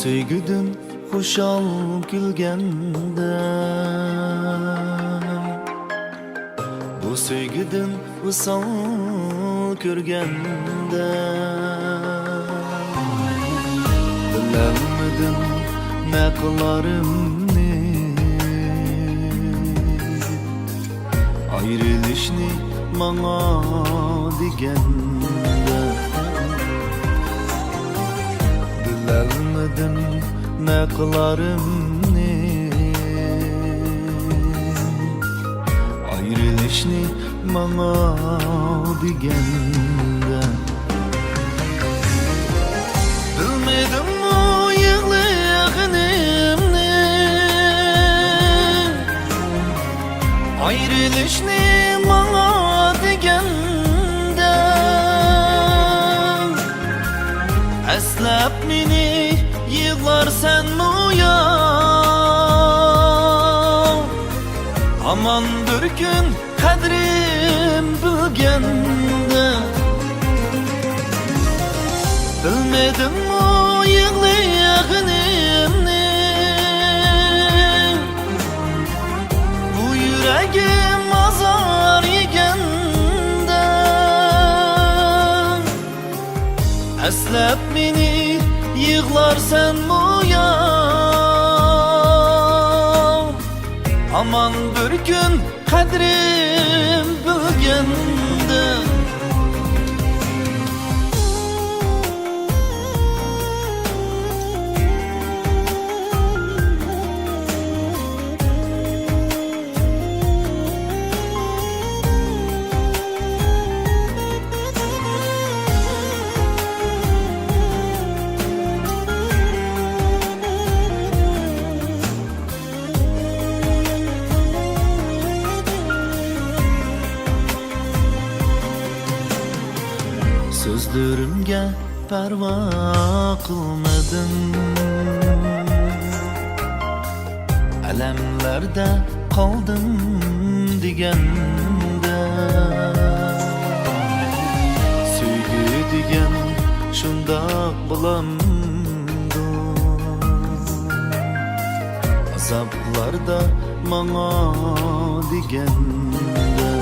Söygüdün hoşal gülgende, bu söygüdün ısal körgende. Bilemedin ne kılarımni, ayrılışni bana digende. Bilemedin ne kılarımni, ayrılışni bana digende. Bilmedim o yığlayağınımni, ayrılışni bana digende. Eslep meni yığlarsan uya, aman bir gün kadrim bilgende. Bilmedim o yığlayağınımni, bu yüreğim azar yegende. Eslep meni yığlarsan uya, aman bir gün kadrim bilgende. Sözlerimge perva kılmadın, elemlerde kaldım digende. Söygü digen şundaq bulamdı, azaplarda bana digende.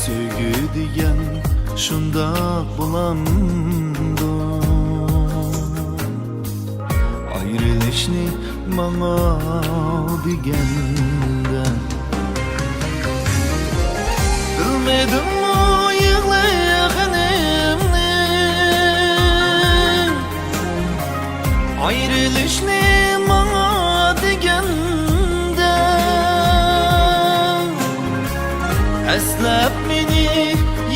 Söygü digen şundaq bulamdı, ayrılışni bana digende. Bilmedim o yığlayağınımni, ayrılışni bana digende. Eslep meni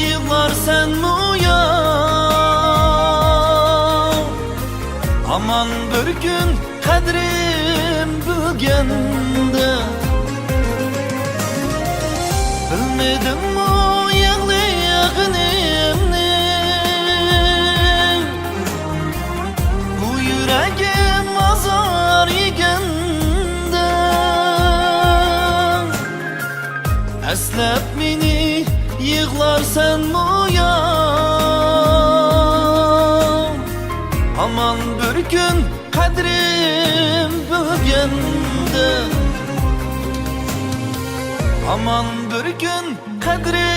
yığlarsan uya, aman bir gün kadrim bilgende. Bilmedim o yığlayağınımni, bu yüreğim azar yegende. Eslep meni yığlarsan uya, aman bir gün kadrim bilgende. Aman bir gün kadrim